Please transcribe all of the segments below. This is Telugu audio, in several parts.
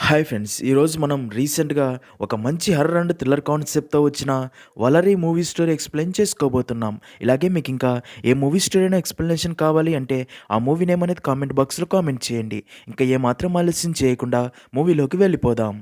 Hi friends. ఈరోజు మనం రీసెంట్‌గా ఒక మంచి హారర్ అండ్ థ్రిల్లర్ కాన్సెప్ట్‌తో వచ్చిన 'వలరి' మూవీ స్టోరీ ఎక్స్‌ప్లెయిన్ చేసుకోబోతున్నాం. ఇలాగే మీకింకా ఏ మూవీ స్టోరీ అయినా ఎక్స్‌ప్లనేషన్ కావాలి అంటే ఆ మూవీ నేమ్ అనేది కామెంట్ బాక్స్‌లో కామెంట్ చేయండి. ఇంకా ఏమాత్రం ఆలస్యం చేయకుండా మూవీలోకి వెళ్ళిపోదాం.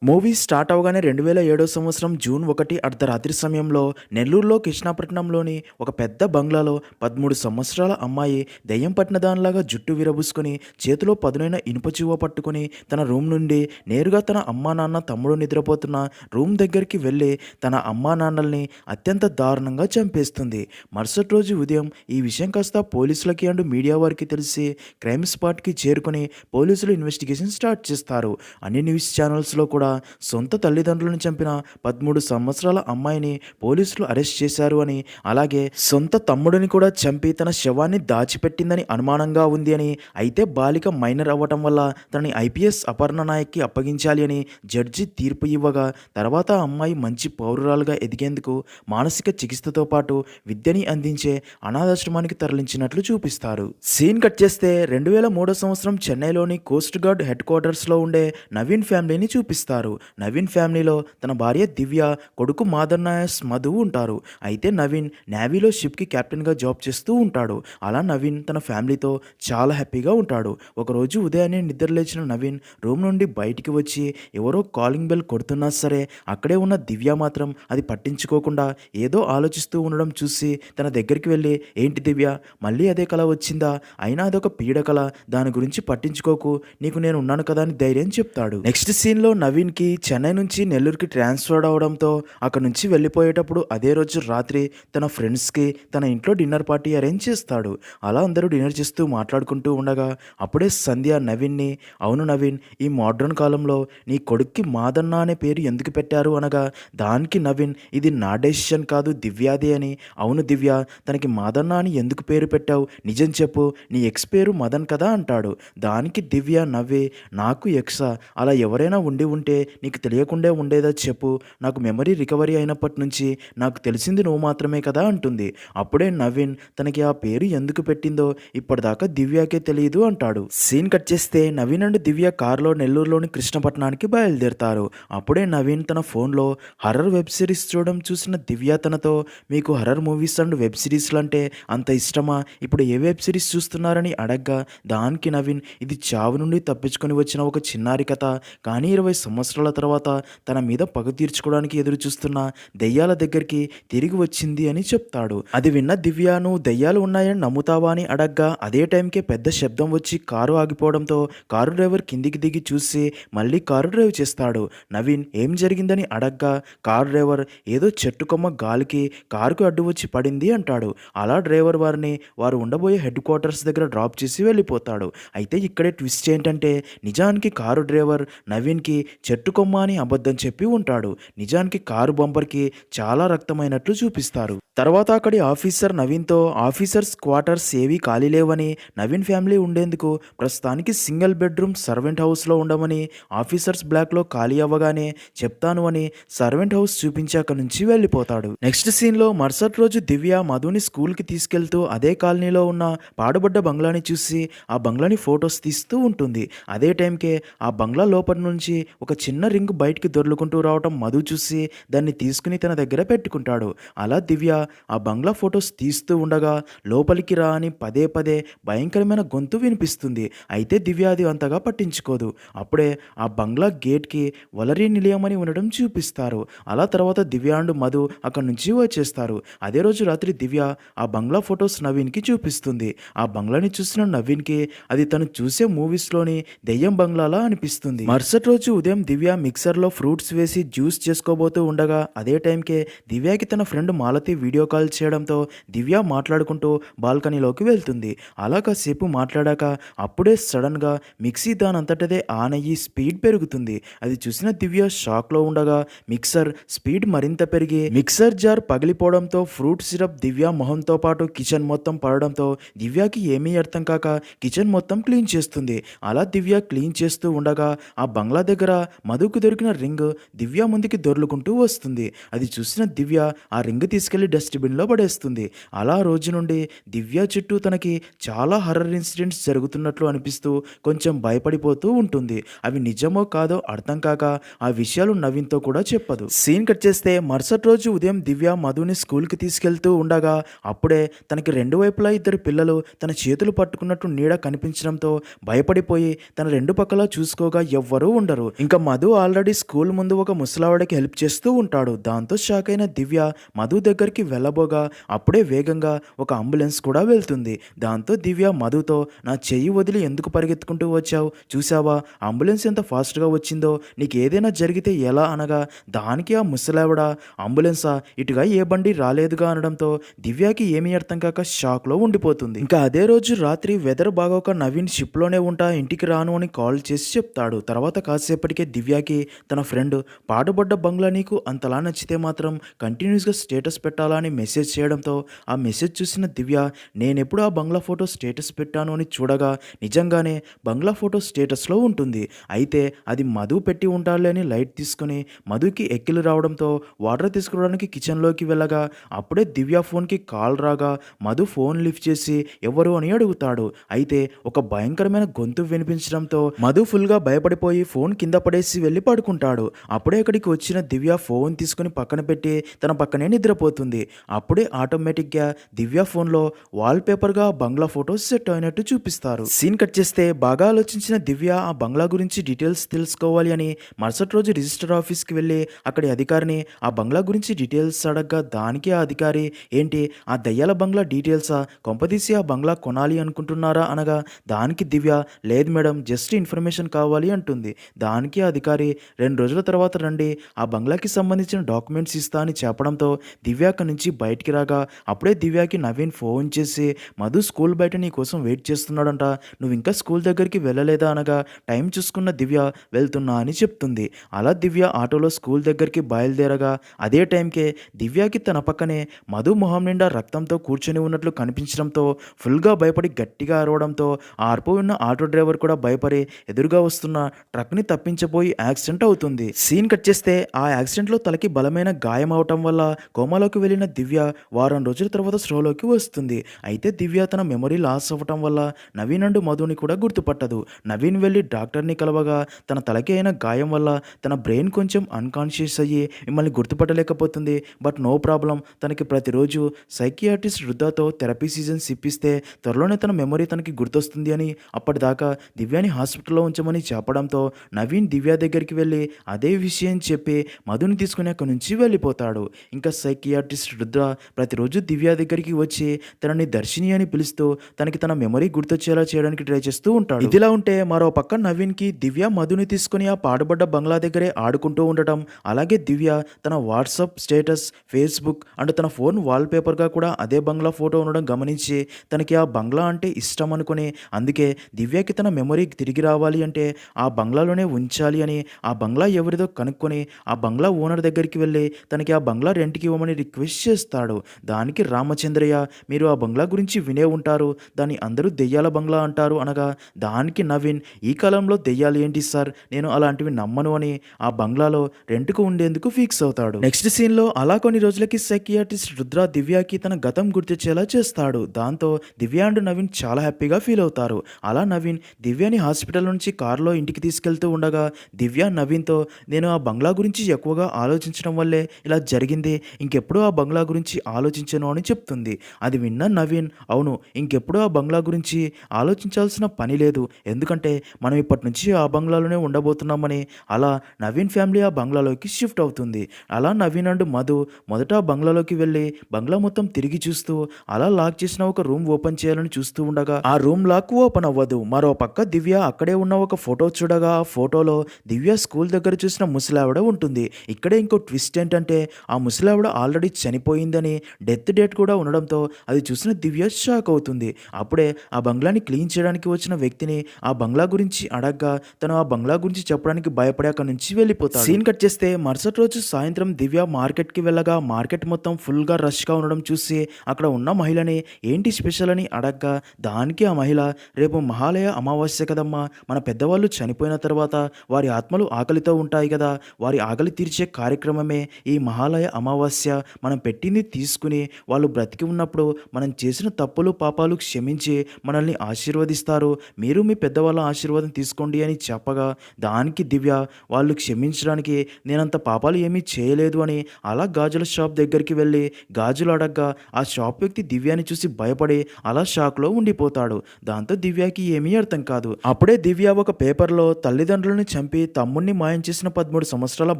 మూవీ స్టార్ట్ అవ్వగానే 2007 సంవత్సరం జూన్ 1 అర్ధరాత్రి సమయంలో నెల్లూరులో కృష్ణాపట్నంలోని ఒక పెద్ద బంగ్లాలో 13 సంవత్సరాల అమ్మాయి దెయ్యం పట్టిన దానిలాగా జుట్టు విరబూసుకొని చేతిలో పదునైన ఇనుప చివ్వ పట్టుకొని తన రూమ్ నుండి నేరుగా తన అమ్మా నాన్న తమ్ముడు నిద్రపోతున్న రూమ్ దగ్గరికి వెళ్ళి తన అమ్మా నాన్నల్ని అత్యంత దారుణంగా చంపేస్తుంది. మరుసటి రోజు ఉదయం ఈ విషయం కాస్త పోలీసులకి అండ్ మీడియా వారికి తెలిసి క్రైమ్ స్పాట్కి చేరుకొని పోలీసులు ఇన్వెస్టిగేషన్ స్టార్ట్ చేస్తారు. అన్ని న్యూస్ ఛానల్స్లో కూడా సొంత తల్లిదండ్రులను చంపిన 13 సంవత్సరాల అమ్మాయిని పోలీసులు అరెస్ట్ చేశారు అని, అలాగే సొంత తమ్ముడిని కూడా చంపి తన శవాన్ని దాచిపెట్టిందని అనుమానంగా ఉంది అని, అయితే బాలిక మైనర్ అవ్వటం వల్ల తనని ఐపీఎస్ అపర్ణ నాయక్కి అప్పగించాలి అని జడ్జి తీర్పు ఇవ్వగా, తర్వాత ఆ అమ్మాయి మంచి పౌరురాలుగా ఎదిగేందుకు మానసిక చికిత్సతో పాటు విద్యని అందించే అనాథాశ్రమానికి తరలించినట్లు చూపిస్తారు. సీన్ కట్ చేస్తే 2003 సంవత్సరం చెన్నైలోని కోస్ట్ గార్డ్ హెడ్ క్వార్టర్స్లో ఉండే నవీన్ ఫ్యామిలీని చూపిస్తారు. నవీన్ ఫ్యామిలీలో తన భార్య దివ్య, కొడుకు మాదర్నాయస్ మధు ఉంటారు. అయితే నవీన్ నేవీలో షిప్కి కెప్టెన్గా జాబ్ చేస్తూ ఉంటాడు. అలా నవీన్ తన ఫ్యామిలీతో చాలా హ్యాపీగా ఉంటాడు. ఒకరోజు ఉదయాన్నే నిద్రలేచిన నవీన్ రూమ్ నుండి బయటికి వచ్చి ఎవరో కాలింగ్ బెల్ కొడుతున్నా సరే అక్కడే ఉన్న దివ్య మాత్రం అది పట్టించుకోకుండా ఏదో ఆలోచిస్తూ ఉండడం చూసి తన దగ్గరికి వెళ్ళి, ఏంటి దివ్య, మళ్ళీ అదే కళ వచ్చిందా? అయినా అదొక పీడ కళ, దాని గురించి పట్టించుకోకు, నీకు నేను ఉన్నాను కదా అని ధైర్యం చెప్తాడు. నెక్స్ట్ సీన్లో నవీన్కి చెన్నై నుంచి నెల్లూరుకి ట్రాన్స్ఫర్ అవడంతో అక్కడ నుంచి వెళ్ళిపోయేటప్పుడు అదే రోజు రాత్రి తన ఫ్రెండ్స్కి తన ఇంట్లో డిన్నర్ పార్టీ అరేంజ్ చేస్తాడు. అలా అందరూ డిన్నర్ చేస్తూ మాట్లాడుకుంటూ ఉండగా అప్పుడే సంధ్య నవీన్ని, అవును నవీన్, ఈ మోడ్రన్ కాలంలో నీ కొడుక్కి మాదన్న అనే పేరు ఎందుకు పెట్టారు అనగా, దానికి నవీన్, ఇది నా డెసిషన్ కాదు దివ్యాదే అని. అవును దివ్య, తనకి మాదన్న అని ఎందుకు పేరు పెట్టావు, నిజం చెప్పు, నీ ఎక్స్ పేరు మదన్ కదా అంటాడు. దానికి దివ్య నవ్వి, నాకు ఎక్సా, అలా ఎవరైనా ఉండి ఉంటే నీకు తెలియకుండా ఉండేదా చెప్పు, నాకు మెమరీ రికవరీ అయినప్పటి నుంచి నాకు తెలిసింది నువ్వు మాత్రమే కదా అంటుంది. అప్పుడే నవీన్ తనకి ఆ పేరు ఎందుకు పెట్టిందో ఇప్పటిదాకా దివ్యకే తెలియదు అంటాడు. సీన్ కట్ చేస్తే నవీన్ అండ్ దివ్య కారులో నెల్లూరులోని కృష్ణపట్నానికి బయలుదేరుతారు. అప్పుడే నవీన్ తన ఫోన్లో హర్రర్ వెబ్ సిరీస్ చూడడం చూసిన దివ్య తనతో, మీకు హర్రర్ మూవీస్ అండ్ వెబ్ సిరీస్లు అంటే అంత ఇష్టమా, ఇప్పుడు ఏ వెబ్ సిరీస్ చూస్తున్నారని అడగ్గా, దానికి నవీన్, ఇది చావు నుండి తప్పించుకొని వచ్చిన ఒక చిన్నారి కథ, కానీ 20 సంవత్సరాల తర్వాత తన మీద పగ తీర్చుకోవడానికి ఎదురు చూస్తున్న దెయ్యాల దగ్గరికి తిరిగి వచ్చింది అని చెప్తాడు. అది విన్న దివ్య, నువ్వు దెయ్యాలు ఉన్నాయని నమ్ముతావా అని అడగ్గా, అదే టైంకే పెద్ద శబ్దం వచ్చి కారు ఆగిపోవడంతో కారు డ్రైవర్ కిందికి దిగి చూసి మళ్ళీ కారు డ్రైవ్ చేస్తాడు. నవీన్ ఏం జరిగిందని అడగ్గా, కారు డ్రైవర్ ఏదో చెట్టు కొమ్మ గాలికి కారుకు అడ్డు వచ్చి పడింది అంటాడు. అలా డ్రైవర్ వారిని వారు ఉండబోయే హెడ్ క్వార్టర్స్ దగ్గర డ్రాప్ చేసి వెళ్ళిపోతాడు. అయితే ఇక్కడే ట్విస్ట్ ఏంటంటే, నిజానికి కారు డ్రైవర్ నవీన్కి చెట్టు కొమ్మ అని అబద్ధం చెప్పి ఉంటాడు. నిజానికి కారు బంపర్కి చాలా రక్తమైనట్లు చూపిస్తారు. తర్వాత అక్కడి ఆఫీసర్ నవీన్తో, ఆఫీసర్స్ క్వార్టర్స్ ఏవీ ఖాళీ లేవని, నవీన్ ఫ్యామిలీ ఉండేందుకు ప్రస్తుతానికి సింగిల్ బెడ్రూమ్ సర్వెంట్ హౌస్లో ఉండమని, ఆఫీసర్స్ బ్లాక్లో ఖాళీ అవ్వగానే చెప్తాను అని సర్వెంట్ హౌస్ చూపించి అక్కడి నుంచి వెళ్ళిపోతాడు. నెక్స్ట్ సీన్లో మరుసటి రోజు దివ్య మధుని స్కూల్కి తీసుకెళ్తూ అదే కాలనీలో ఉన్న పాడుబడ్డ బంగ్లాని చూసి ఆ బంగ్లాని ఫొటోస్ తీస్తూ ఉంటుంది. అదే టైంకే ఆ బంగ్లా లోపల నుంచి ఒక చిన్న రింగ్ బయటికి దొర్లుకుంటూ రావటం మధు చూసి దాన్ని తీసుకుని తన దగ్గర పెట్టుకుంటాడు. అలా దివ్య ఆ బంగ్లా ఫొటోస్ తీస్తూ ఉండగా లోపలికి రా అని పదే పదే భయంకరమైన గొంతు వినిపిస్తుంది. అయితే దివ్య అది అంతగా పట్టించుకోదు. అప్పుడే ఆ బంగ్లా గేట్కి వలరీ నిలయం అని ఉండడం చూపిస్తారు. అలా తర్వాత దివ్య అండ్ మధు అక్కడి నుంచి వచ్చేస్తారు. అదే రోజు రాత్రి దివ్య ఆ బంగ్లా ఫొటోస్ నవీన్కి చూపిస్తుంది. ఆ బంగ్లాని చూసిన నవీన్కి అది తను చూసే మూవీస్లోని దెయ్యం బంగ్లాలా అనిపిస్తుంది. మరుసటి రోజు ఉదయం దివ్య మిక్సర్లో ఫ్రూట్స్ వేసి జ్యూస్ చేసుకోబోతూ ఉండగా అదే టైంకే దివ్యకి తన ఫ్రెండ్ మాలతి వీడియో కాల్ చేయడంతో దివ్య మాట్లాడుకుంటూ బాల్కనీలోకి వెళ్తుంది. అలా కాసేపు మాట్లాడాక అప్పుడే సడన్గా మిక్సీ దానంతటదే ఆన్ అయ్యి స్పీడ్ పెరుగుతుంది. అది చూసిన దివ్య షాక్లో ఉండగా మిక్సర్ స్పీడ్ మరింత పెరిగి మిక్సర్ జార్ పగిలిపోవడంతో ఫ్రూట్ సిరప్ దివ్య మొహంతో పాటు కిచెన్ మొత్తం పడడంతో దివ్యకి ఏమీ అర్థం కాక కిచెన్ మొత్తం క్లీన్ చేస్తుంది. అలా దివ్య క్లీన్ చేస్తూ ఉండగా ఆ బంగ్లా దగ్గర మధుకు దొరికిన రింగ్ దివ్య ముందుకి దొర్లుకుంటూ వస్తుంది. అది చూసిన దివ్య ఆ రింగ్ తీసుకెళ్లి డస్ట్‌బిన్‌లో పడేస్తుంది. అలా రోజు నుండి దివ్య చుట్టూ తనకి చాలా హర్రర్ ఇన్సిడెంట్స్ జరుగుతున్నట్లు అనిపిస్తూ కొంచెం భయపడిపోతూ ఉంటుంది. అవి నిజమో కాదో అర్థం కాక ఆ విషయాలు నవీన్‌తో కూడా చెప్పదు. సీన్ కట్ చేస్తే మరుసటి రోజు ఉదయం దివ్య మధుని స్కూల్‌కి తీసుకెళ్తూ ఉండగా అప్పుడే తనకి రెండు వైపులా ఇద్దరు పిల్లలు తన చేతులు పట్టుకున్నట్టు నీడ కనిపించడంతో భయపడిపోయి తన రెండు పక్కల చూసుకోగా ఎవ్వరూ ఉండరు. ఇంకా మధు ఆల్రెడీ స్కూల్ ముందు ఒక ముసలావిడకి హెల్ప్ చేస్తూ ఉంటాడు. దాంతో షాక్ అయిన దివ్య మధు దగ్గరికి వెళ్ళబోగా అప్పుడే వేగంగా ఒక అంబులెన్స్ కూడా వెళ్తుంది. దాంతో దివ్య మధుతో నా చెయ్యి వదిలి ఎందుకు పరిగెత్తుకుంటూ వచ్చావు, చూసావా అంబులెన్స్ ఎంత ఫాస్ట్గా వచ్చిందో, నీకు ఏదైనా జరిగితే ఎలా అనగా దానికి ఆ ముసలావిడ అంబులెన్సా, ఇటుగా ఏ బండి రాలేదుగా అనడంతో దివ్యకి ఏమీ అర్థం కాక షాక్లో ఉండిపోతుంది. ఇంకా అదే రోజు రాత్రి వెదర్ బాగోక నవీన్ షిప్లోనే ఉంటా ఇంటికి రాను అని కాల్ చేసి చెప్తాడు. తర్వాత కాసేపటికే దివ్యకి తన ఫ్రెండ్ పాడుబడ్డ బంగ్లా నీకు అంతలా నచ్చితే మాత్రం కంటిన్యూస్గా స్టేటస్ పెట్టాలా అని మెసేజ్ చేయడంతో ఆ మెసేజ్ చూసిన దివ్య నేనెప్పుడు ఆ బంగ్లా ఫోటో స్టేటస్ పెట్టాను అని చూడగా నిజంగానే బంగ్లా ఫోటో స్టేటస్లో ఉంటుంది. అయితే అది మధు పెట్టి ఉంటాడులే అని లైట్ తీసుకుని మధుకి ఎక్కిలు రావడంతో వాటర్ తీసుకురావడానికి కిచెన్లోకి వెళ్ళగా అప్పుడే దివ్య ఫోన్కి కాల్ రాగా మధు ఫోన్ లిఫ్ట్ చేసి ఎవరు అని అడుగుతాడు. అయితే ఒక భయంకరమైన గొంతు వినిపించడంతో మధు ఫుల్గా భయపడిపోయి ఫోన్ కింద పడేసి వెళ్ళి పడుకుంటాడు. అప్పుడే అక్కడికి వచ్చిన దివ్య ఫోన్ తీసుకుని పక్కన పెట్టి తన పక్కనే నిద్రపోతుంది. అప్పుడే ఆటోమేటిక్గా దివ్య ఫోన్లో వాల్ పేపర్గా బంగ్లా ఫోటోస్ సెట్ అయినట్టు చూపిస్తారు. సీన్ కట్ చేస్తే బాగా ఆలోచించిన దివ్య ఆ బంగ్లా గురించి డీటెయిల్స్ తెలుసుకోవాలి అని మరుసటి రోజు రిజిస్టర్ ఆఫీస్కి వెళ్ళి అక్కడి అధికారిని ఆ బంగ్లా గురించి డీటెయిల్స్ అడగగా దానికి ఆ అధికారి ఏంటి ఆ దయ్యాల బంగ్లా డీటెయిల్సా, కొంపదీసి ఆ బంగ్లా కొనాలి అనుకుంటున్నారా అనగా దానికి దివ్య లేదు మేడం జస్ట్ ఇన్ఫర్మేషన్ కావాలి అంటుంది. దానికి ఆ అధికారి 2 రోజుల తర్వాత రండి ఆ బంగ్లాకి సంబంధించిన డాక్యుమెంట్స్ ఇస్తా అని చెప్పడంతో దివ్య అక్కడి నుంచి బయటికి రాగా అప్పుడే దివ్యకి నవీన్ ఫోన్ చేసి మధు స్కూల్ బయట నీ కోసం వెయిట్ చేస్తున్నాడంట, నువ్వు ఇంకా స్కూల్ దగ్గరికి వెళ్ళలేదా అనగా టైం చూసుకున్న దివ్య వెళ్తున్నా అని చెప్తుంది. అలా దివ్య ఆటోలో స్కూల్ దగ్గరికి బయలుదేరగా అదే టైంకే దివ్యకి తన పక్కనే మధు మొహం నిండా రక్తంతో కూర్చొని ఉన్నట్లు కనిపించడంతో ఫుల్గా భయపడి గట్టిగా అరవడంతో ఆ అరుపు ఉన్న ఆటో డ్రైవర్ కూడా భయపడి ఎదురుగా వస్తున్న ట్రక్ని తప్పించబోయి యాక్సిడెంట్ అవుతుంది. సీన్ కట్ చేస్తే ఆ యాక్సిడెంట్లో తలకి బలమైన గాయం అవటం వల్ల కోమాలోకి వెళ్ళిన దివ్య వారం రోజుల తర్వాత స్లోలోకి వస్తుంది. అయితే దివ్య తన మెమరీ లాస్ అవ్వటం వల్ల నవీన్ అండ్ మధుని కూడా గుర్తుపట్టదు. నవీన్ వెళ్ళి డాక్టర్ని కలవగా తన తలకి అయిన గాయం వల్ల తన బ్రెయిన్ కొంచెం అన్కాన్షియస్ అయ్యి మిమ్మల్ని గుర్తుపట్టలేకపోతుంది. బట్ నో ప్రాబ్లం, తనకి ప్రతిరోజు సైకియాట్రిస్ట్ రుద్దాతో థెరపీ సీజన్స్ ఇప్పిస్తే త్వరలోనే తన మెమరీ తనకి గుర్తొస్తుంది అని అప్పటిదాకా దివ్యాని హాస్పిటల్లో ఉంచమని చెప్పడంతో నవీన్ దివ్య దగ్గరికి వెళ్ళి అదే విషయం చెప్పి మధుని తీసుకుని అక్కడి నుంచి వెళ్ళిపోతాడు. ఇంకా సైకియాట్రిస్ట్ రుద్ర ప్రతిరోజు దివ్య దగ్గరికి వచ్చి తనని దర్శిని అని పిలుస్తూ తనకి తన మెమరీ గుర్తొచ్చేలా చేయడానికి ట్రై చేస్తూ ఉంటాడు. ఇదిలా ఉంటే మరో పక్క నవీన్కి దివ్య మధుని తీసుకుని ఆ పాడుబడ్డ బంగ్లా దగ్గరే ఆడుకుంటూ ఉండటం, అలాగే దివ్య తన వాట్సాప్ స్టేటస్, ఫేస్బుక్ అండ్ తన ఫోన్ వాల్పేపర్గా కూడా అదే బంగ్లా ఫోటో ఉండడం గమనించి తనకి ఆ బంగ్లా అంటే ఇష్టం అనుకుని అందుకే దివ్యకి తన మెమరీ తిరిగి రావాలి అంటే ఆ బంగ్లాలోనే ఉంచాలి అని ఆ బంగ్లా ఎవరిదో కనుక్కొని ఆ బంగ్లా ఓనర్ దగ్గరికి వెళ్ళి తనకి ఆ బంగ్లా రెంట్కి ఇవ్వమని రిక్వెస్ట్ చేస్తాడు. దానికి రామచంద్రయ్య మీరు ఆ బంగ్లా గురించి వినే ఉంటారు, దాన్ని అందరూ దెయ్యాల బంగ్లా అంటారు అనగా దానికి నవీన్ ఈ కాలంలో దెయ్యాలు ఏంటి సార్, నేను అలాంటివి నమ్మను అని ఆ బంగ్లాలో రెంట్కు ఉండేందుకు ఫిక్స్ అవుతాడు. నెక్స్ట్ సీన్లో అలా కొన్ని రోజులకి సైకియాట్రిస్ట్ రుద్ర దివ్యకి తన గతం గుర్తించేలా చేస్తాడు. దాంతో దివ్య అండ్ నవీన్ చాలా హ్యాపీగా ఫీల్ అవుతారు. అలా నవీన్ దివ్యని హాస్పిటల్ నుంచి కారులో ఇంటికి తీసుకెళ్తూ ఉండగా దివ్య నవీన్తో నేను ఆ బంగ్లా గురించి ఎక్కువగా ఆలోచించడం వల్లే ఇలా జరిగింది, ఇంకెప్పుడు ఆ బంగ్లా గురించి ఆలోచించను అని చెప్తుంది. అది విన్న నవీన్ అవును ఇంకెప్పుడు ఆ బంగ్లా గురించి ఆలోచించాల్సిన పని లేదు, ఎందుకంటే మనం ఇప్పటి నుంచి ఆ బంగ్లాలోనే ఉండబోతున్నామని. అలా నవీన్ ఫ్యామిలీ ఆ బంగ్లాలోకి షిఫ్ట్ అవుతుంది. అలా నవీన్ అండ్ మధు మొదట ఆ బంగ్లాలోకి వెళ్ళి బంగ్లా మొత్తం తిరిగి చూస్తూ అలా లాక్ చేసిన ఒక రూమ్ ఓపెన్ చేయాలని చూస్తూ ఉండగా ఆ రూమ్ లాక్ ఓపెన్ అవ్వదు. మరో పక్క దివ్య అక్కడే ఉన్న ఒక ఫోటో చూడగా ఆ ఫోటోలో దివ్య స్కూల్ దగ్గర చూసిన ముసలావిడ ఉంటుంది. ఇక్కడే ఇంకో ట్విస్ట్ ఏంటంటే ఆ ముసలావిడ ఆల్రెడీ చనిపోయిందని డెత్ డేట్ కూడా ఉండడంతో అది చూసిన దివ్య షాక్ అవుతుంది. అప్పుడే ఆ బంగ్లాని క్లీన్ చేయడానికి వచ్చిన వ్యక్తిని ఆ బంగ్లా గురించి అడగ్గా తను ఆ బంగ్లా గురించి చెప్పడానికి భయపడి అక్కడి నుంచి వెళ్ళిపోతాడు. సీన్ కట్ చేస్తే మరుసటి రోజు సాయంత్రం దివ్య మార్కెట్కి వెళ్ళగా మార్కెట్ మొత్తం ఫుల్గా రష్గా ఉండడం చూసి అక్కడ ఉన్న మహిళని ఏంటి స్పెషల్ అని అడగ్గా దానికి ఆ మహిళ రేపు మహాలయ అమావాస్య కదమ్మా, మన పెద్దవాళ్ళు చనిపోయిన తర్వాత వారి ఆత్మలు ఆకలితో ఉంటాయి కదా, వారి ఆకలి తీర్చే కార్యక్రమమే ఈ మహాలయ అమావాస్య, మనం పెట్టింది తీసుకుని వాళ్ళు బ్రతికి ఉన్నప్పుడు మనం చేసిన తప్పులు పాపాలు క్షమించి మనల్ని ఆశీర్వదిస్తారు. మీరు మీ పెద్దవాళ్ళ ఆశీర్వాదం తీసుకోండి అని చెప్పగా దానికి దివ్య వాళ్ళు క్షమించడానికి నేనంత పాపాలు ఏమీ చేయలేదు అని అలా గాజుల షాప్ దగ్గరికి వెళ్ళి గాజులు అడగ్గా ఆ షాప్ వ్యక్తి దివ్యాని చూసి భయపడి అలా షాక్లో ఉండిపోతాడు. దాంతో దివ్యకి ఏమీ అర్థం కాదు. అప్పుడే దివ్య ఒక పేపర్లో తల్లిదండ్రులను చంపి తమ్ముణ్ణి మాయం చేసిన 13 సంవత్సరాల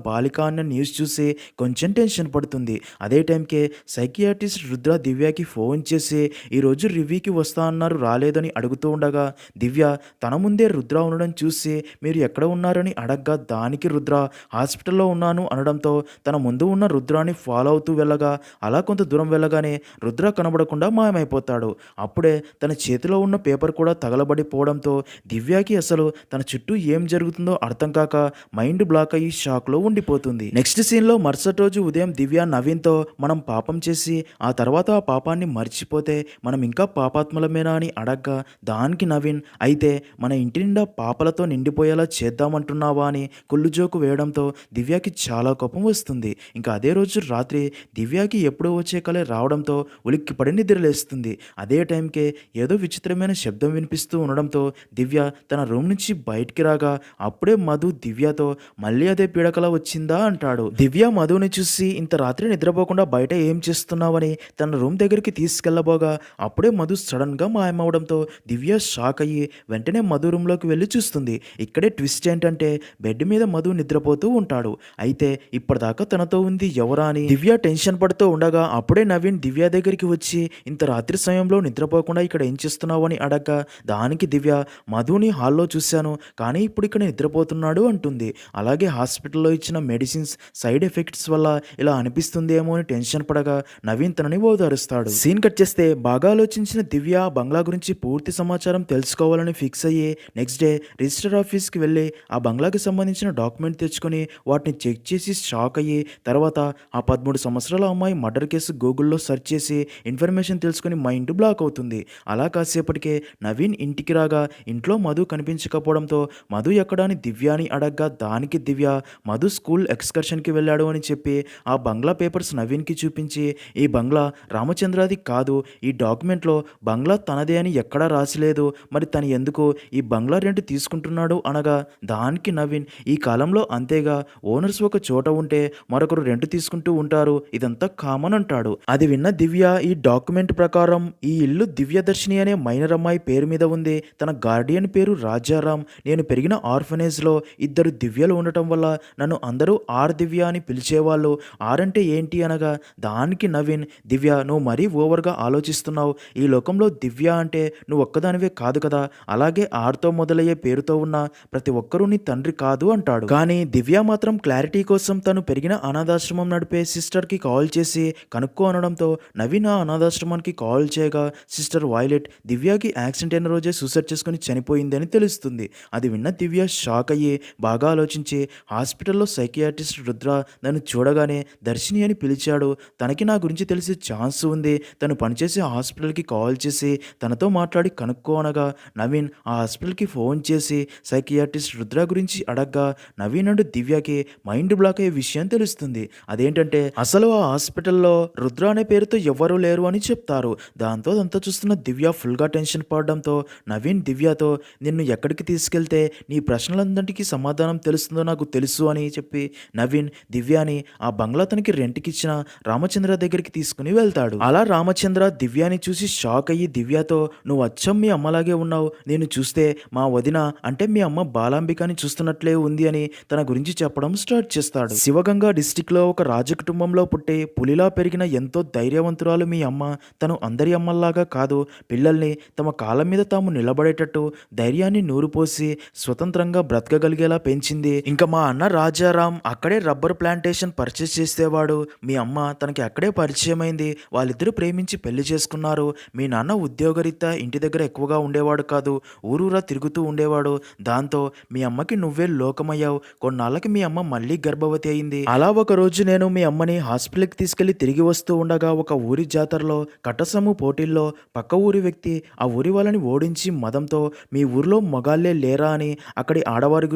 బాలిక అన్న న్యూస్ చూసి కొంచెం టెన్షన్ పడుతుంది. అదే టైంకే సైకియాట్రిస్ట్ రుద్ర దివ్యకి ఫోన్ చేసి ఈరోజు రివ్యూకి వస్తా అన్నారు రాలేదని అడుగుతూ ఉండగా దివ్య తన ముందే రుద్ర ఉండడం చూసి మీరు ఎక్కడ ఉన్నారని అడగ్గా దానికి రుద్ర హాస్పిటల్లో ఉన్నాను అనడంతో తన ముందు ఉన్న రుద్రాని ఫాలో అవుతూ వెళ్ళగా అలా కొంత దూరం వెళ్ళగానే రుద్ర కనబడకుండా మాయమైపోతాడు. అప్పుడే తన చేతిలో ఉన్న పేపర్ కూడా తగలబడిపోవడంతో దివ్యకి అసలు తన చుట్టూ ఏం జరుగుతుందో అర్థం కాక మైండ్ బ్లాక్ అయ్యి షాక్లో ఉండిపోతుంది. నెక్స్ట్ సీన్లో మరుసటి రోజు ఉదయం దివ్య నవీన్తో మనం పాపం చేసి ఆ తర్వాత ఆ పాపాన్ని మర్చిపోతే మనం ఇంకా పాపాత్ములమేనా అని అడగ్గా దానికి నవీన్ అయితే మన ఇంటి నిండా పాపలతో నిండిపోయేలా చేద్దామంటున్నావా అని కుళ్ళు జోకు వేయడంతో దివ్యకి చాలా కోపం వస్తుంది. ఇంకా అదే రోజు రాత్రి దివ్యకి ఎప్పుడో వచ్చే కలే రావడంతో ఉలిక్కిపడి నిద్రలేస్తుంది. అదే టైంకే ఏదో విచిత్రమైన శబ్దం వినిపిస్తూ ఉండడంతో దివ్య తన రూమ్ నుంచి బయటికి రాగా అప్పుడే మధు దివ్యతో మళ్ళీ అదే పీడకల వచ్చిందా అంటాడు. దివ్య మధుని చూసి ఇంత రాత్రి నిద్రపోకుండా బయట ఏం చేస్తున్నావని తన రూమ్ దగ్గరికి తీసుకెళ్లబోగా అప్పుడే మధు సడన్ గా మాయమవడంతో దివ్య షాక్ అయ్యి వెంటనే మధు రూమ్లోకి వెళ్ళి చూస్తుంది. ఇక్కడే ట్విస్ట్ ఏంటంటే బెడ్ మీద మధు నిద్రపోతూ ఉంటాడు. అయితే ఇప్పటిదాకా తనతో ఉంది ఎవరా అని దివ్య టెన్షన్ పడుతూ ఉండగా అప్పుడే నవీన్ దివ్య దగ్గరికి వచ్చి ఇంత రాత్రి సమయంలో నిద్రపోకుండా ఇక్కడ ఏం చేస్తున్నావు అని అడగ్గా దానికి దివ్య మధుని హాల్లో చూశాను కానీ ఇప్పుడు ఇక్కడ నిద్రపోతున్నాడు అంటుంది. అలాగే హాస్పిటల్లో ఇచ్చిన మెడిసిన్స్ సైడ్ ఎఫెక్ట్స్ వల్ల ఇలా అనిపిస్తుందేమో అని టెన్షన్ పడగా నవీన్ తనని ఓదారుస్తాడు. సీన్ కట్ చేస్తే బాగా ఆలోచించిన దివ్య బంగ్లా గురించి పూర్తి సమాచారం తెలుసుకోవాలని ఫిక్స్ అయ్యి నెక్స్ట్ డే రిజిస్టర్ ఆఫీస్కి వెళ్ళి ఆ బంగ్లాకి సంబంధించిన డాక్యుమెంట్ తెచ్చుకొని వాటిని చెక్ చేసి షాక్ అయ్యి తర్వాత ఆ 13 సంవత్సరాల అమ్మాయి మర్డర్ కేసు గూగుల్లో సెర్చ్ చేసి ఇన్ఫర్మేషన్ తెలుసుకుని మైండ్ బ్లాక్ అవుతుంది. అలా కాసేపటికే నవీన్ ఇంటికి రాగా ఇంట్లో మధు కనిపించకపోవడంతో మధు ఎక్కడా అని దివ్య అని అడగ్గా దానికి దివ్య మధు స్కూల్ ఎక్స్కర్షన్కి వెళ్ళాడు అని చెప్పి ఆ బంగ్లా పేపర్స్ నవీన్కి చూపించి ఈ బంగ్లా రామచంద్రది కాదు, ఈ డాక్యుమెంట్లో బంగ్లా తనదే అని ఎక్కడా రాసిలేదు, మరి తను ఎందుకు ఈ బంగ్లా రెంట్ తీసుకుంటున్నాడు అనగా దానికి నవీన్ ఈ కాలంలో అంతేగా ఓనర్స్ ఒక చోట ఉంటే మరొకరు రెంట్ తీసుకుంటూ ఉంటారు, ఇదంతా కామన్ అంటాడు. అది విన్న దివ్య ఈ డాక్యుమెంట్ ప్రకారం ఈ ఇల్లు దివ్యదర్శిని అనే మైనర్ అమ్మాయి పేరు మీద ఉంది, తన గార్డియన్ పేరు రాజారాం, నేను పెరిగిన ఆర్ఫనేజ్లో 2 దివ్యలు ఉండటం వల్ల నన్ను అందరూ ఆర్ దివ్య అని పిలిచేవాళ్ళు, ఆరంటే ఏంటి అనగా దానికి నవీన్ దివ్య నువ్వు మరీ ఓవర్గా ఆలోచిస్తున్నావు, ఈ లోకంలో దివ్య అంటే నువ్వు ఒక్కదానివే కాదు కదా, అలాగే ఆర్తో మొదలయ్యే పేరుతో ఉన్న ప్రతి ఒక్కరూ నీ తండ్రి కాదు అంటాడు. కానీ దివ్య మాత్రం క్లారిటీ కోసం తను పెరిగిన అనాథాశ్రమం నడిపే సిస్టర్కి కాల్ చేసి కనుక్కో అనడంతో నవీన్ ఆ అనాథాశ్రమానికి కాల్ చేయగా సిస్టర్ వైలెట్ దివ్యకి యాక్సిడెంట్ అయిన రోజే సూసైడ్ చేసుకుని చనిపోయిందని తెలుస్తుంది. అది విన్న దివ్య షాక్ అయ్యి బాగా ఆలోచించి హాస్పిటల్లో సైకియాట్రిస్ట్ రుద్ర నన్ను చూడగానే దర్శిని అని పిలిచాడు, తనకి నా గురించి తెలిసే ఛాన్స్ ఉంది, తను పనిచేసే హాస్పిటల్కి కాల్ చేసి తనతో మాట్లాడి కనుక్కో అనగా నవీన్ ఆ హాస్పిటల్కి ఫోన్ చేసి సైకియాట్రిస్ట్ రుద్ర గురించి అడగ్గా నవీన్ అండ్ దివ్యకి మైండ్ బ్లాక్ అయ్యే విషయం తెలుస్తుంది. అదేంటంటే అసలు ఆ హాస్పిటల్లో రుద్ర అనే పేరుతో ఎవ్వరూ లేరు అని చెప్తారు. దాంతో అదంతా చూస్తున్న దివ్య ఫుల్గా టెన్షన్ పడడంతో నవీన్ దివ్యతో నిన్ను ఎక్కడికి తీసుకెళ్తే నీ ప్రశ్నలందరికీ సమాధానం తెలుస్తుందో నాకు తెలుసు అని చెప్పి నవీన్ దివ్యాని ఆ బంగ్లా తనకి రెంట్కి ఇచ్చిన రామచంద్ర దగ్గరికి తీసుకుని వెళ్తాడు. అలా రామచంద్ర దివ్యాని చూసి షాక్ అయ్యి దివ్యతో నువ్వు అచ్చం మీ అమ్మలాగే ఉన్నావు, నేను చూస్తే మా వదిన అంటే మీ అమ్మ బాలాంబికని చూస్తున్నట్లే ఉంది అని తన గురించి చెప్పడం స్టార్ట్ చేస్తాడు. శివగంగా డిస్టిక్ లో ఒక రాజ కుటుంబంలో పుట్టి పులిలా పెరిగిన ఎంతో ధైర్యవంతురాలు మీ అమ్మ, తను అందరి అమ్మల్లాగా కాదు, పిల్లల్ని తమ కాళ్ళ మీద తాము నిలబడేటట్టు ధైర్యాన్ని నూరుపోసి స్వతంత్రంగా బ్రతకగలిగేలా పెంచింది. ఇంకా మా అన్న రాజారాం అక్కడే రబ్బర్ ప్లాంటేషన్ పర్చేస్ చేసేవాడు, మీ అమ్మ తనకి అక్కడే పరిచయం అయింది, వాళ్ళిద్దరూ ప్రేమించి పెళ్లి చేసుకున్నారు. మీ నాన్న ఉద్యోగరీత్యా ఇంటి దగ్గర ఎక్కువగా ఉండేవాడు కాదు, ఊరూరా తిరుగుతూ ఉండేవాడు, దాంతో మీ అమ్మకి నువ్వే లోకమయ్యావు, కొన్నాళ్ళకి మీ అమ్మ మళ్ళీ గర్భవతి అయింది. అలా ఒక రోజు నేను మీ అమ్మని హాస్పిటల్కి తీసుకెళ్లి తిరిగి వస్తూ ఉండగా ఒక ఊరి జాతరలో కట్టసము పోటీల్లో పక్క ఊరి వ్యక్తి ఆ ఊరి వాళ్ళని ఓడించి మదంతో మీ ఊరిలో మగాళ్లే లేరా అని అక్కడి ఆడవారి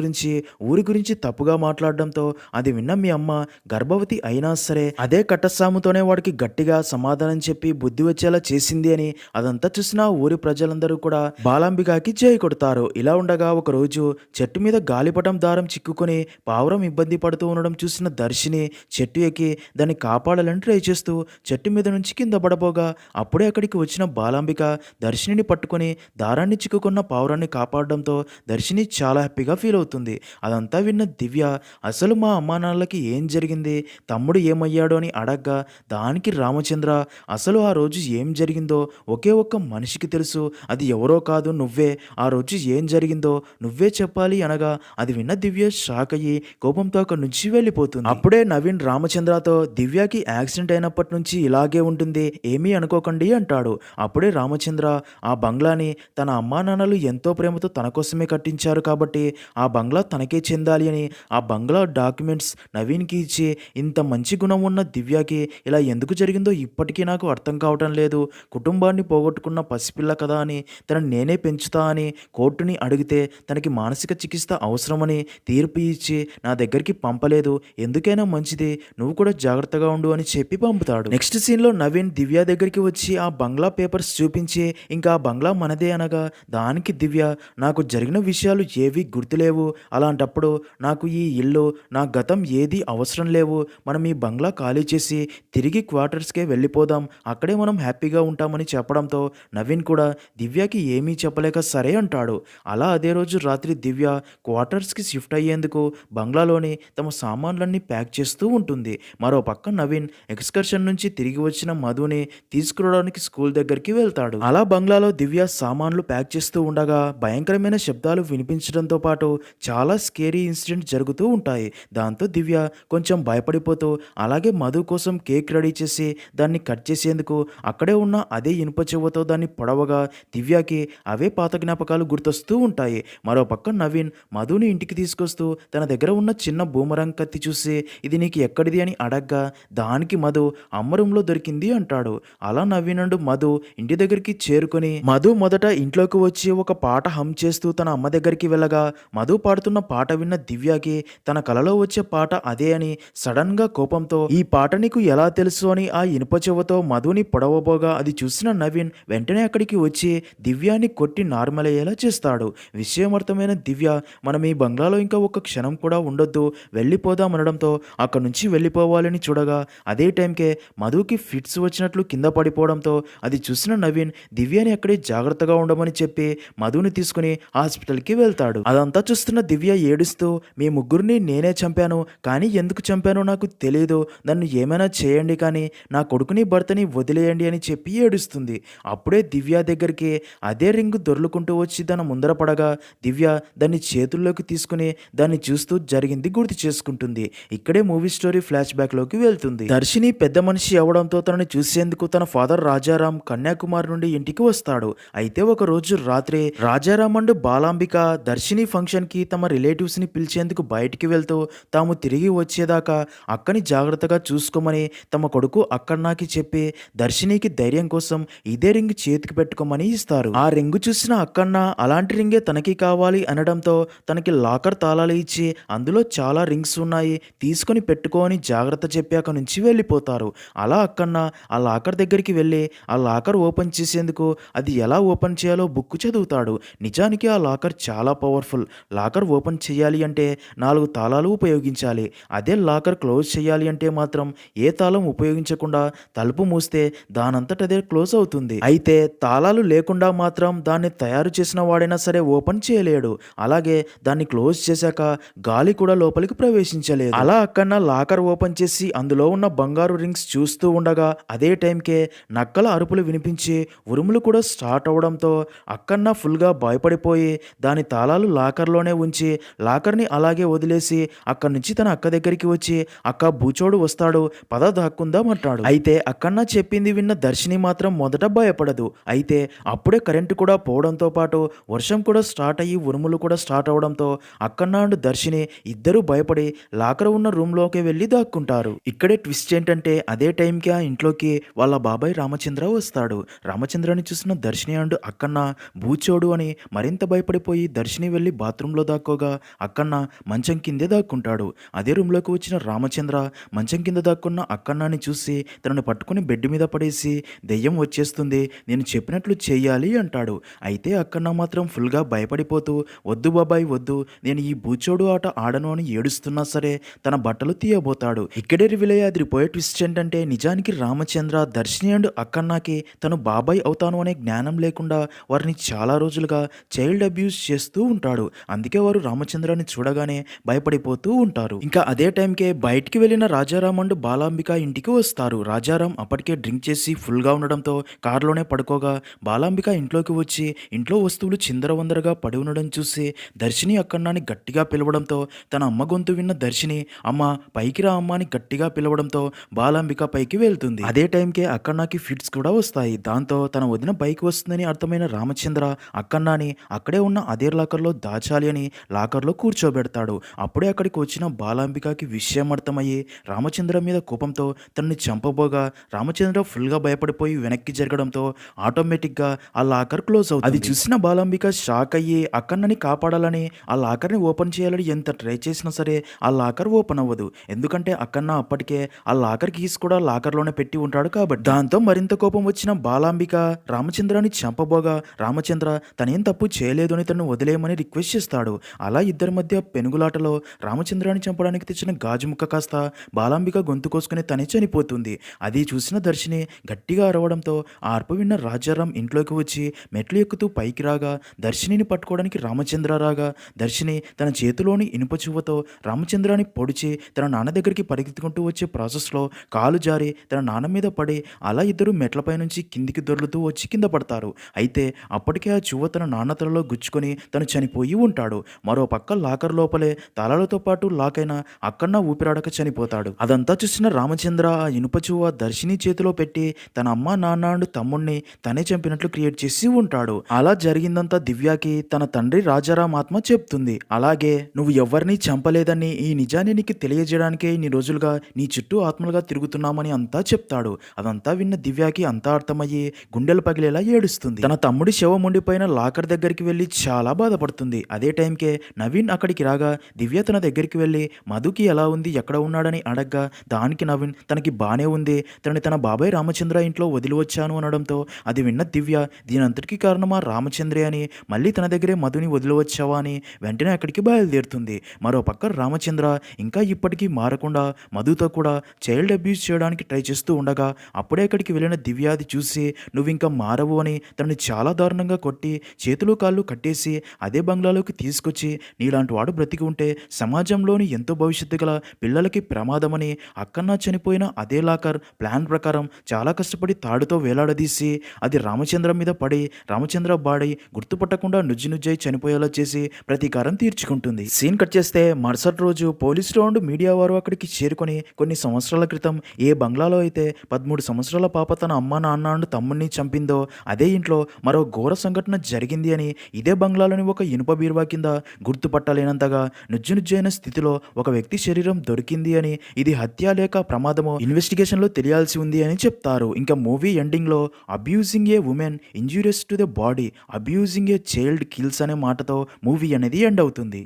ఊరి గురించి తప్పుగా మాట్లాడడంతో అది విన్న మీ అమ్మ గర్భవతి అయినా సరే అదే కట్ట మాటసాముతోనే వాడికి గట్టిగా సమాధానం చెప్పి బుద్ధి వచ్చేలా చేసింది అని అదంతా చూసిన ఊరి ప్రజలందరూ కూడా బాలాంబికకి జై కొడతారు. ఇలా ఉండగా ఒకరోజు చెట్టు మీద గాలిపటం దారం చిక్కుకొని పావురం ఇబ్బంది పడుతూ ఉండడం చూసిన దర్శిని చెట్టు ఎక్కి దాన్ని కాపాడాలని ట్రై చేస్తూ చెట్టు మీద నుంచి కింద పడబోగా అప్పుడే అక్కడికి వచ్చిన బాలాంబిక దర్శినిని పట్టుకొని దారాన్ని చిక్కుకున్న పావురాన్ని కాపాడడంతో దర్శిని చాలా హ్యాపీగా ఫీల్ అవుతుంది. అదంతా విన్న దివ్య అసలు మా అమ్మా నాన్నలకి ఏం జరిగింది, తమ్ముడు ఏమయ్యాడు అని అడగ్గా దానికి రామచంద్ర అసలు ఆ రోజు ఏం జరిగిందో ఒకే ఒక్క మనిషికి తెలుసు, అది ఎవరో కాదు నువ్వే, ఆ రోజు ఏం జరిగిందో నువ్వే చెప్పాలి అనగా అది విన్న దివ్య షాక్ అయ్యి కోపంతో అక్కడి నుంచి వెళ్ళిపోతుంది. అప్పుడే నవీన్ రామచంద్రతో దివ్యకి యాక్సిడెంట్ అయినప్పటి నుంచి ఇలాగే ఉంటుంది, ఏమీ అనుకోకండి అంటాడు. అప్పుడే రామచంద్ర ఆ బంగ్లాని తన అమ్మా నాన్నలు ఎంతో ప్రేమతో తన కోసమే కట్టించారు కాబట్టి ఆ బంగ్లా తనకే చెందాలి అని ఆ బంగ్లా డాక్యుమెంట్స్ నవీన్కి ఇచ్చి ఇంత మంచి గుణం ఉన్న దివ్యకి ఇలా ఎందుకు జరిగిందో ఇప్పటికీ నాకు అర్థం కావటం లేదు, కుటుంబాన్ని పోగొట్టుకున్న పసిపిల్ల కదా అని తనని నేనే పెంచుతా అని కోర్టుని అడిగితే తనకి మానసిక చికిత్స అవసరమని తీర్పు ఇచ్చి నా దగ్గరికి పంపలేదు, ఎందుకైనా మంచిది నువ్వు కూడా జాగ్రత్తగా ఉండు అని చెప్పి పంపుతాడు. నెక్స్ట్ సీన్లో నవీన్ దివ్య దగ్గరికి వచ్చి ఆ బంగ్లా పేపర్స్ చూపించి ఇంకా ఆ బంగ్లా మనదే అనగా దానికి దివ్య నాకు జరిగిన విషయాలు ఏవి గుర్తులేవు, అలాంటప్పుడు నాకు ఈ ఇల్లు నా గతం ఏది అవసరం లేవు, మనం ఈ బంగ్లా ఖాళీ చేసి తిరిగి క్వార్టర్స్కే వెళ్ళిపోదాం, అక్కడే మనం హ్యాపీగా ఉంటామని చెప్పడంతో నవీన్ కూడా దివ్యకి ఏమీ చెప్పలేక సరే అంటాడు. అలా అదే రోజు రాత్రి దివ్య క్వార్టర్స్కి షిఫ్ట్ అయ్యేందుకు బంగ్లాలోని తమ సామాన్లన్నీ ప్యాక్ చేస్తూ ఉంటుంది. మరో పక్క నవీన్ ఎక్స్కర్షన్ నుంచి తిరిగి వచ్చిన మధుని తీసుకురావడానికి స్కూల్ దగ్గరికి వెళ్తాడు. అలా బంగ్లాలో దివ్య సామాన్లు ప్యాక్ చేస్తూ ఉండగా భయంకరమైన శబ్దాలు వినిపించడంతో పాటు చాలా స్కేరీ ఇన్సిడెంట్ జరుగుతూ ఉంటాయి. దాంతో దివ్య కొంచెం భయపడిపోతూ అలాగే మధు కోసం కేక్ రెడీ చేసి దాన్ని కట్ చేసేందుకు అక్కడే ఉన్న అదే ఇనుప చెవుతో దాన్ని పొడవగా దివ్యకి అవే పాత జ్ఞాపకాలు గుర్తొస్తూ ఉంటాయి. మరో పక్క నవీన్ మధుని ఇంటికి తీసుకొస్తూ తన దగ్గర ఉన్న చిన్న బూమరంగ్ కత్తి చూసి ఇది నీకు ఎక్కడిది అని అడగ్గా దానికి మధు అమ్మ రూమ్లో దొరికింది అంటాడు. అలా నవీన్ అండ్ మధు ఇంటి దగ్గరికి చేరుకొని మధు మొదట ఇంట్లోకి వచ్చి ఒక పాట హమ్ చేస్తూ తన అమ్మ దగ్గరికి వెళ్ళగా మధు పాడుతున్న పాట విన్న దివ్యకి తన కలలో వచ్చే పాట అదే అని సడన్ గా కోపంతో ఈ పాట నీకు ఎలా తెలుసు అని ఆ ఇనుప చెవుతో మధుని పొడవబోగా అది చూసిన నవీన్ వెంటనే అక్కడికి వచ్చి దివ్యాని కొట్టి నార్మల్ అయ్యేలా చేస్తాడు. విషయం అర్థమైన దివ్య మనం ఈ బంగ్లాలో ఇంకా ఒక క్షణం కూడా ఉండొద్దు వెళ్ళిపోదాం అనడంతో అక్కడి నుంచి వెళ్ళిపోవాలని చూడగా అదే టైంకే మధుకి ఫిట్స్ వచ్చినట్లు కింద పడిపోవడంతో అది చూసిన నవీన్ దివ్యని అక్కడే జాగ్రత్తగా ఉండమని చెప్పి మధుని తీసుకుని హాస్పిటల్కి వెళ్తాడు. అదంతా చూస్తున్న దివ్య ఏడుస్తూ మీ ముగ్గురిని నేనే చంపాను, కానీ ఎందుకు చంపానో నాకు తెలియదు, నన్ను ఏమైనా చేయండి కానీ నా కొడుకుని భర్తని వదిలేయండి అని చెప్పి ఏడుస్తుంది. అప్పుడే దివ్య దగ్గరికి అదే రింగ్ దొర్లుకుంటూ వచ్చి తన ముందర పడగా దివ్య దాన్ని చేతుల్లోకి తీసుకుని దాన్ని చూస్తూ జరిగింది గుర్తు చేసుకుంటుంది. ఇక్కడే మూవీ స్టోరీ ఫ్లాష్ బ్యాక్ లోకి వెళ్తుంది. దర్శిని పెద్ద మనిషి అవడంతో తనని చూసేందుకు తన ఫాదర్ రాజారాం కన్యాకుమారి నుండి ఇంటికి వస్తాడు. అయితే ఒక రోజు రాత్రి Rajaram and Balambika Darshini function కి తమ రిలేటివ్స్ ని పిలిచేందుకు బయటికి వెళ్తూ తాము తిరిగి వచ్చేదాకా అక్కని జాగ్రత్తగా చూసుకోమని తమ కొడుకు అక్కన్నాకి చెప్పి దర్శినికి ధైర్యం కోసం ఇదే రింగ్ చేతికి పెట్టుకోమని ఇస్తారు. ఆ రింగు చూసిన అక్కన్న అలాంటి రింగే తనకి కావాలి అనడంతో తనకి లాకర్ తాళాలు ఇచ్చి అందులో చాలా రింగ్స్ ఉన్నాయి తీసుకొని పెట్టుకో అని జాగ్రత్త చెప్పాక నుంచి వెళ్ళిపోతారు. అలా అక్కన్న ఆ లాకర్ దగ్గరికి వెళ్ళి ఆ లాకర్ ఓపెన్ చేసేందుకు అది ఎలా ఓపెన్ చేయాలో బుక్ చదువుతాడు. నిజానికి ఆ లాకర్ చాలా పవర్ఫుల్. లాకర్ ఓపెన్ చేయాలి అంటే 4 తాళాలు ఉపయోగించాలి. అదే లాకర్ క్లోజ్ చేయాలి అంటే మాత్రం ఏ తాళం ఉపయోగించకుండా తలుపు మూస్తే దానంతటదే క్లోజ్ అవుతుంది. అయితే తాళాలు లేకుండా మాత్రం దాన్ని తయారు చేసిన వాడైనా సరే ఓపెన్ చేయలేడు. అలాగే దాన్ని క్లోజ్ చేశాక గాలి కూడా లోపలికి ప్రవేశించలేదు. అలా అక్కన్న లాకర్ ఓపెన్ చేసి అందులో ఉన్న బంగారు రింగ్స్ చూస్తూ ఉండగా అదే టైంకే నక్కల అరుపులు వినిపించి ఉరుములు కూడా స్టార్ట్ అవడంతో అక్కన్న ఫుల్గా భయపడిపోయి దాని తాళాలు లాకర్లోనే ఉంచి లాకర్ని అలాగే వదిలేసి అక్కడి నుంచి తన అక్క దగ్గరికి వచ్చి అక్క బూచోడు వస్తాడు పద దాక్కుందాం అంటాడు. అయితే అక్కన్న చెప్పింది విన్న దర్శిని మాత్రం మొదట భయపడదు. అయితే అప్పుడే కరెంటు కూడా పోవడంతో పాటు వర్షం కూడా స్టార్ట్ అయ్యి ఉరుములు కూడా స్టార్ట్ అవడంతో అక్కన్న అండ్ దర్శిని ఇద్దరు భయపడి లాకర్ ఉన్న రూమ్లోకి వెళ్ళి దాక్కుంటారు. ఇక్కడే ట్విస్ట్ ఏంటంటే అదే టైంకి ఆ ఇంట్లోకి వాళ్ళ బాబాయ్ రామచంద్ర వస్తాడు. రామచంద్రని చూసిన దర్శిని అండ్ అక్కన్న బూచోడు అని మరింత భయపడిపోయి దర్శిని వెళ్ళి బాత్రూంలో దాక్కోగా అక్కన్న మంచం కిందే దాక్కుంటాడు. అదే రూమ్లోకి వచ్చిన రామచంద్ర మంచం కింద దాక్కున్న ఉన్న అక్కన్నాని చూసి తనని పట్టుకుని బెడ్ మీద పడేసి దెయ్యం వచ్చేస్తుంది, నేను చెప్పినట్లు చెయ్యాలి అంటాడు. అయితే అక్కన్న మాత్రం ఫుల్గా భయపడిపోతూ వద్దు బాబాయ్ వద్దు, నేను ఈ బూచోడు ఆట ఆడను అని ఏడుస్తున్నా సరే తన బట్టలు తీయబోతాడు. ఇక్కడే రివీల్ అయ్యే అదిరిపోయే ట్విస్ట్ ఏంటంటే నిజానికి రామచంద్ర దర్శిని అండ్ అక్కన్నకి తను బాబాయ్ అవుతాను అనే జ్ఞానం లేకుండా వారిని చాలా రోజులుగా చైల్డ్ అబ్యూస్ చేస్తూ ఉంటాడు. అందుకే వారు రామచంద్రాన్ని చూడగానే భయపడిపోతూ ఉంటారు. ఇంకా అదే టైంకే బయటికి వెళ్ళిన రాజారాం అండ్ బాలాంబిక ఇంటికి వస్తారు. రాజారాం అప్పటికే డ్రింక్ చేసి ఫుల్గా ఉండడంతో కారులోనే పడుకోగా బాలాంబిక ఇంట్లోకి వచ్చి ఇంట్లో వస్తువులు చిందరవందరగా పడి ఉండడం చూసి దర్శిని అక్కన్నాని గట్టిగా పిలవడంతో తన అమ్మ గొంతు విన్న దర్శిని అమ్మ పైకి రా అమ్మ అని గట్టిగా పిలవడంతో బాలాంబిక పైకి వెళ్తుంది. అదే టైంకే అక్కన్నాకి ఫిట్స్ కూడా వస్తాయి. దాంతో తన వదిన పైకి వస్తుందని అర్థమైన రామచంద్ర అక్కన్నాని అక్కడే ఉన్న అదే లాకర్లో దాచాలి అని లాకర్లో కూర్చోబెడతాడు. అప్పుడే అక్కడికి వచ్చిన బాలాంబికకి విషయం అర్థమయ్యి రామచంద్ర మీద కోపంతో తనని చంపబోగా రామచంద్ర ఫుల్గా భయపడిపోయి వెనక్కి జరగడంతో ఆటోమేటిక్గా ఆ లాకర్ క్లోజ్ అవుతుంది. అది చూసిన బాలాంబిక షాక్ అయ్యి అక్కన్నని కాపాడాలని ఆ లాకర్ని ఓపెన్ చేయాలని ఎంత ట్రై చేసినా సరే ఆ లాకర్ ఓపెన్ అవ్వదు. ఎందుకంటే అక్కన్న అప్పటికే ఆ లాకర్ కీస్ కూడా లాకర్లోనే పెట్టి ఉంటాడు కాబట్టి. దాంతో మరింత కోపం వచ్చిన బాలాంబిక రామచంద్రాన్ని చంపబోగా రామచంద్ర తనేం తప్పు చేయలేదు అని తను వదిలేయమని రిక్వెస్ట్ చేస్తాడు. అలా ఇద్దరి మధ్య పెనుగులాటలో రామచంద్రాన్ని చంపడానికి తెచ్చిన గాజు ముక్క కాస్త బాలాంబిక గొంతు కోసుకుని తనే చనిపోతుంది. అది చూసిన దర్శిని గట్టిగా అరవడంతో ఆ అర్పు విన్న రాజారాం ఇంట్లోకి వచ్చి మెట్లు ఎక్కుతూ పైకి రాగా దర్శినిని పట్టుకోవడానికి రామచంద్ర రాగా దర్శిని తన చేతిలోని ఇనుప చువ్వతో రామచంద్రాన్ని పొడిచి తన నాన్న దగ్గరికి పరిగెత్తుకుంటూ వచ్చే ప్రాసెస్లో కాలు జారి తన నాన్న మీద పడి అలా ఇద్దరు మెట్లపై నుంచి కిందికి దొర్లుతూ వచ్చి కింద పడతారు. అయితే అప్పటికే ఆ చువ్వ తన నాన్న తలలో గుచ్చుకొని తను చనిపోయి ఉంటాడు. మరో పక్క లాకర్ లోపలే తాళాలతో పాటు లాక్ అయిన అక్కన్న ఊపిరాడక చనిపోతాడు. అదంతా చూసిన రామచంద్ర ఆ ఇనుప చువ్వ దర్శిని చేతిలో పెట్టి తన అమ్మ నాన్న అండ్ తమ్ముణ్ణి తనే చంపినట్లు క్రియేట్ చేసి ఉంటాడు. అలా జరిగిందంతా దివ్యాకి తన తండ్రి రాజారాం ఆత్మ చెప్తుంది. అలాగే నువ్వు ఎవరిని చంపలేదని ఈ నిజాన్ని నీకు తెలియజేయడానికే ఇన్ని రోజులుగా నీ చుట్టూ ఆత్మలుగా తిరుగుతున్నామని అంతా చెప్తాడు. అదంతా విన్న దివ్యాకి అంతా అర్థమయ్యి గుండెలు పగిలేలా ఏడుస్తుంది. తన తమ్ముడి శవం ఉండిపోయిన లాకర్ దగ్గరికి వెళ్ళి చాలా బాధపడుతుంది. అదే టైంకే నవీన్ అక్కడికి రాగా దివ్య తన దగ్గరికి వెళ్ళి మధుకి ఎలా ఉంది ఎక్కడ ఉన్నాడని అడగ్గా దానికి నవీన్ తనకి బానే ఉంది, తనని తన బాబాయ్ రామచంద్ర ఇంట్లో వదిలి వచ్చాను అనడంతో అది విన్న దివ్య దీనంతటికీ కారణమా రామచంద్రే అని మళ్ళీ తన దగ్గరే మధుని వదిలి వచ్చావా అని వెంటనే అక్కడికి బయలుదేరుతుంది. మరో పక్క రామచంద్ర ఇంకా ఇప్పటికీ మారకుండా మధుతో కూడా చైల్డ్ అబ్యూస్ చేయడానికి ట్రై చేస్తూ ఉండగా అప్పుడే అక్కడికి వెళ్ళిన దివ్యాది చూసి నువ్వు ఇంకా మారవు అని తనని చాలా దారుణంగా కొట్టి చేతులు కాళ్ళు కట్టేసి అదే బంగ్లాలోకి తీసుకొచ్చి నీలాంటి వాడు బ్రతికి ఉంటే సమాజంలోని ఎంతో భవిష్యత్తు గల పిల్లలకి ప్రమాదమని అక్కన్న చనిపోయిన అదే లాకర్ ప్లాన్ ప్రకారం చాలా కష్టపడి తాడుతో వేలాడదీసి అది రామచంద్ర మీద పడి రామచంద్ర బాడీ గుర్తుపట్టకుండా నుజ్జై చనిపోయేలా చేసి ప్రతీకారం తీర్చుకుంటుంది. సీన్ కట్ చేస్తే మరుసటి రోజు పోలీసులు అండ్ మీడియా వారు అక్కడికి చేరుకొని కొన్ని సంవత్సరాల క్రితం ఏ బంగ్లాలో అయితే 13 సంవత్సరాల పాప తన అమ్మ నాన్న అండ్ తమ్ముడిని చంపిందో అదే ఇంట్లో మరో ఘోర సంఘటన జరిగింది అని ఇదే బంగ్లాలోని ఒక ఇనుప బీరువా కింద గుర్తుపట్టలేనంతగా నుజ్జైన స్థితిలో ఒక వ్యక్తి శరీరం దొరికింది అని ఇది హత్య లేక ప్రమాదమో ఇన్వెస్టిగేషన్లో తెలియాల్సి ఉంది అని చెప్తారు. ఇంకా మూవీ ఎండింగ్లో abusing A women injurious to the body, abusing a child kills అనే మాటతో మూవీ అనేది ఎండ్ అవుతుంది.